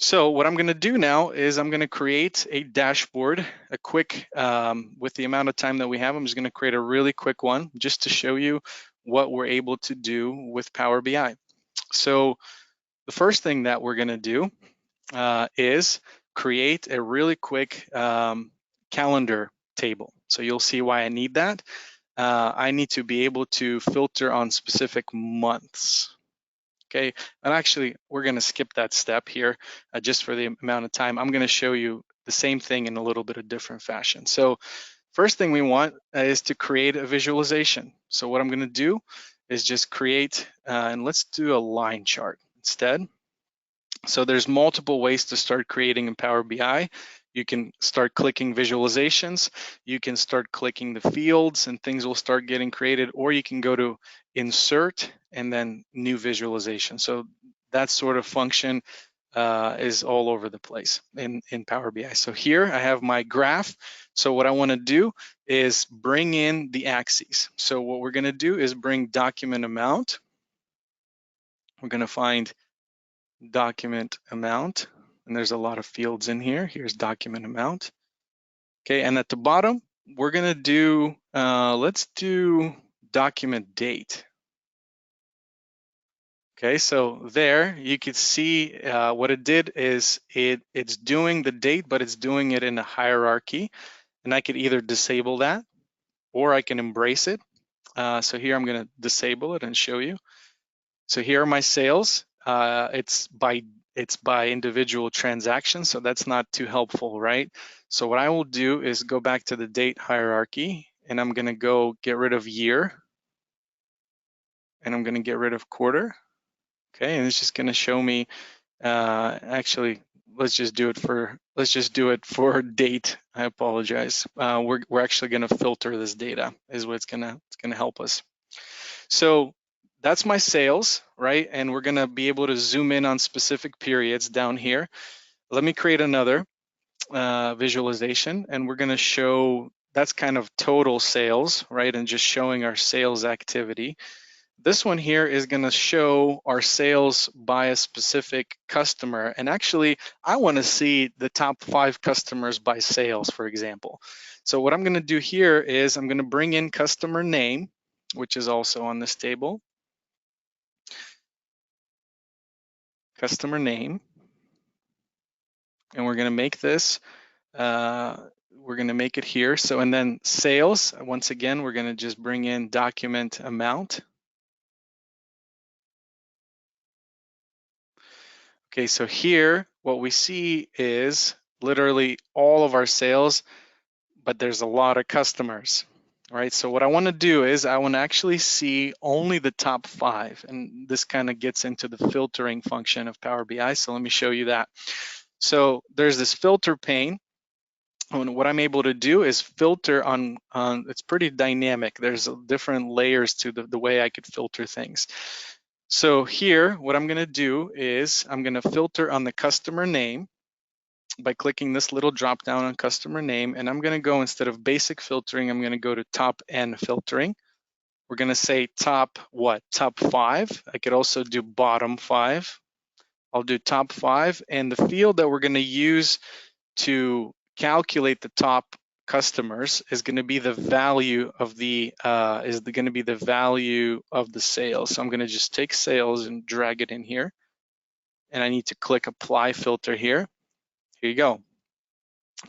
So what I'm going to do now is I'm going to create a dashboard, a quick, with the amount of time that we have, I'm just going to create a really quick one just to show you what we're able to do with Power BI. So the first thing that we're going to do is create a really quick calendar table. So you'll see why I need that. I need to be able to filter on specific months. Okay, and actually we're going to skip that step here just for the amount of time. I'm going to show you the same thing in a little bit of different fashion. So first thing we want is to create a visualization. So what I'm going to do is just create, and let's do a line chart instead. So there's multiple ways to start creating in Power BI. You can start clicking visualizations, you can start clicking the fields and things will start getting created, or you can go to insert and then new visualization. So that sort of function is all over the place in Power BI. So here I have my graph. So what I want to do is bring in the axes. So what we're going to do is bring document amount. We're going to find document amount, and there's a lot of fields in here. Here's document amount. Okay, and at the bottom, we're gonna do, let's do document date. Okay, so there you could see what it did is it's doing the date, but it's doing it in a hierarchy, and I could either disable that or I can embrace it. So here I'm gonna disable it and show you. So here are my sales. It's by individual transactions, so that's not too helpful, right? So what I will do is go back to the date hierarchy, and I'm gonna go get rid of year, and I'm gonna get rid of quarter. Okay, and it's just gonna show me. Actually, let's just do it for date. I apologize. We're actually gonna filter this data. Is what it's gonna help us. So that's my sales, right? And we're gonna be able to zoom in on specific periods down here. Let me create another visualization, and we're gonna show, that's kind of total sales, right? And just showing our sales activity. This one here is gonna show our sales by a specific customer. And actually, I wanna see the top 5 customers by sales, for example. So what I'm gonna do here is I'm gonna bring in customer name, which is also on this table. Customer name, and we're going to make this, we're going to make it here. So, and then sales, once again, we're going to just bring in document amount. Okay, so here, what we see is literally all of our sales, but there's a lot of customers, right? So what I want to do is I want to actually see only the top 5, and this kind of gets into the filtering function of Power BI. So let me show you that. So there's this filter pane. And what I'm able to do is filter on it's pretty dynamic. There's different layers to the way I could filter things. So here, what I'm gonna do is I'm gonna filter on the customer name by clicking this little drop down on customer name, and I'm gonna go, instead of basic filtering, I'm gonna go to top N filtering. We're gonna say top what? Top 5. I could also do bottom 5. I'll do top 5, and the field that we're gonna use to calculate the top customers is going to be the value of the value of the sales. So I'm going to just take sales and drag it in here, and I need to click apply filter here. Here you go.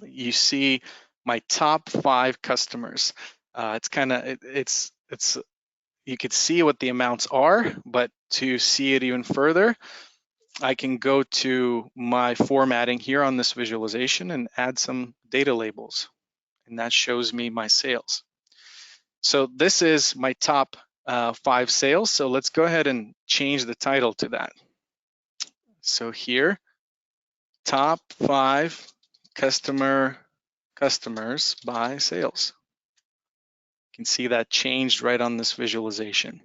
You see my top 5 customers. It's kind of it's you could see what the amounts are, but to see it even further, I can go to my formatting here on this visualization and add some data labels, and that shows me my sales. So this is my top 5 sales. So let's go ahead and change the title to that. So here, top 5 customers by sales. You can see that changed right on this visualization.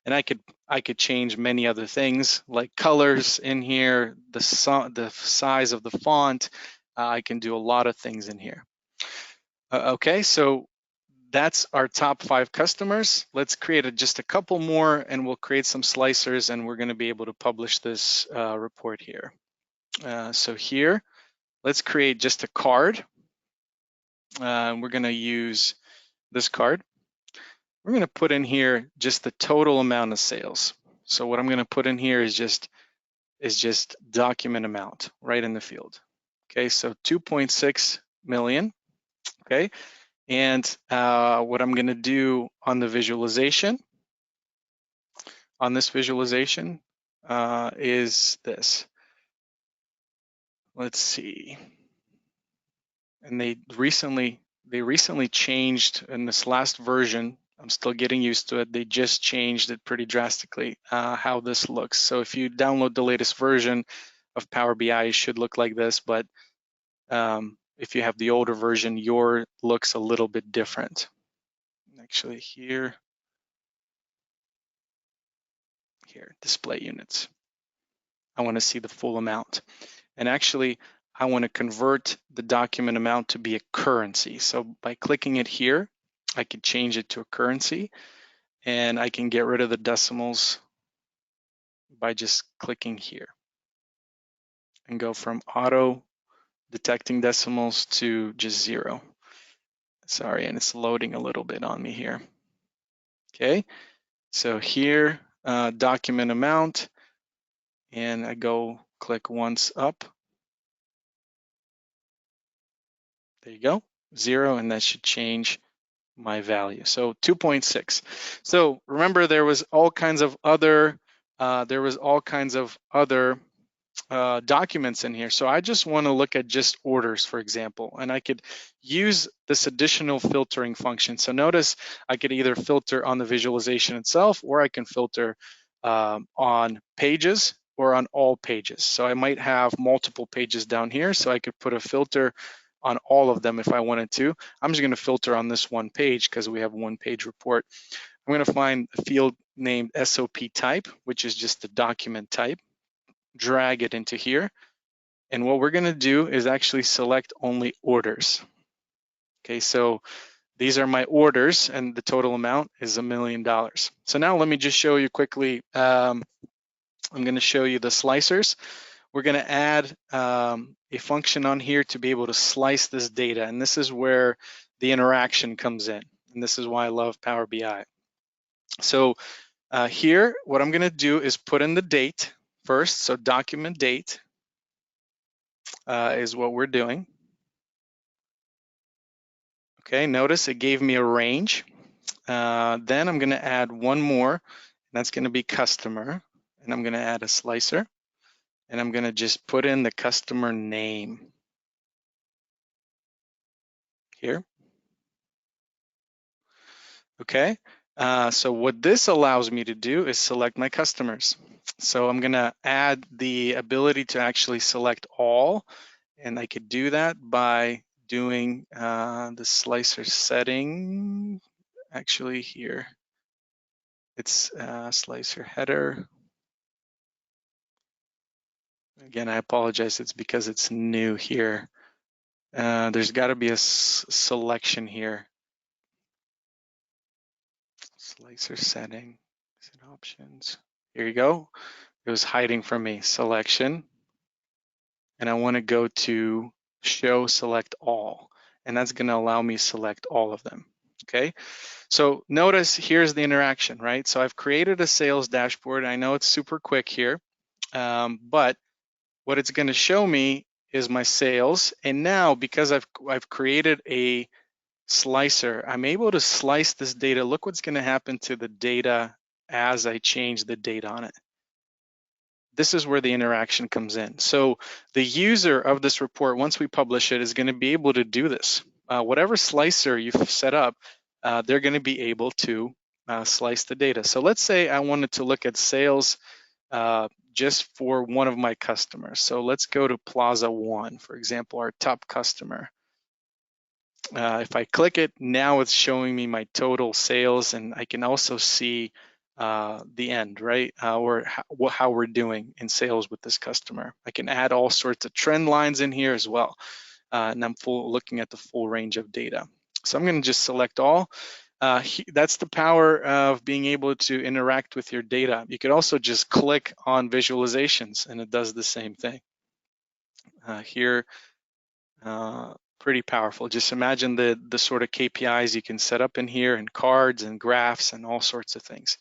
And I could change many other things like colors in here, the size of the font. I can do a lot of things in here. Okay, so that's our top 5 customers. Let's create just a couple more, and we'll create some slicers, and we're going to be able to publish this report here. So here, let's create just a card. We're going to use this card. We're going to put in here just the total amount of sales. So what I'm going to put in here is just document amount right in the field. Okay, so 2.6 million. Okay, and what I'm going to do on the visualization, on this visualization, is this. Let's see. And they recently changed in this last version. I'm still getting used to it. They just changed it pretty drastically, how this looks. So if you download the latest version of Power BI, it should look like this, but if you have the older version, your looks a little bit different. Actually here, display units. I want to see the full amount. And actually, I want to convert the document amount to be a currency. So by clicking it here, I can change it to a currency, and I can get rid of the decimals by just clicking here and go from auto detecting decimals to just 0. Sorry, and it's loading a little bit on me here. Okay, so here, document amount, and I go click once up. There you go, 0, and that should change my value. So 2.6. So remember, there was all kinds of other documents in here. So I just want to look at just orders, for example, and I could use this additional filtering function. So notice I could either filter on the visualization itself, or I can filter on pages or on all pages. So I might have multiple pages down here, so I could put a filter on all of them if I wanted to. I'm just going to filter on this one page because we have one page report. I'm going to find a field named SOP type, which is just the document type, drag it into here. And what we're going to do is actually select only orders. Okay, so these are my orders, and the total amount is $1 million. So now let me just show you quickly. I'm going to show you the slicers. We're going to add a function on here to be able to slice this data, and this is where the interaction comes in, and this is why I love Power BI. So here, what I'm going to do is put in the date first. So document date is what we're doing. Okay, notice it gave me a range. Then I'm going to add one more, and that's going to be customer, and I'm going to add a slicer, and I'm going to just put in the customer name here. Okay, so what this allows me to do is select my customers. So I'm going to add the ability to actually select all, and I could do that by doing the slicer setting. Actually here, it's slicer header. Again, I apologize, it's because it's new here. There's got to be a selection here. Slicer setting, options. Here you go. It was hiding from me, selection. And I want to go to show select all. And that's going to allow me to select all of them. Okay. So notice here's the interaction, right? So I've created a sales dashboard. I know it's super quick here, but what it's going to show me is my sales. And now because I've created a slicer, I'm able to slice this data. Look what's going to happen to the data as I change the date on it. This is where the interaction comes in. So the user of this report, once we publish it, is going to be able to do this. Whatever slicer you've set up, they're going to be able to slice the data. So let's say I wanted to look at sales just for one of my customers. So let's go to Plaza One, for example, our top customer. If I click it, now it's showing me my total sales, and I can also see the end, right? Or how we're doing in sales with this customer. I can add all sorts of trend lines in here as well. And I'm looking at the full range of data. So I'm going to just select all. That's the power of being able to interact with your data. You could also just click on visualizations and it does the same thing. here. Pretty powerful. Just imagine the sort of KPIs you can set up in here, and cards and graphs and all sorts of things.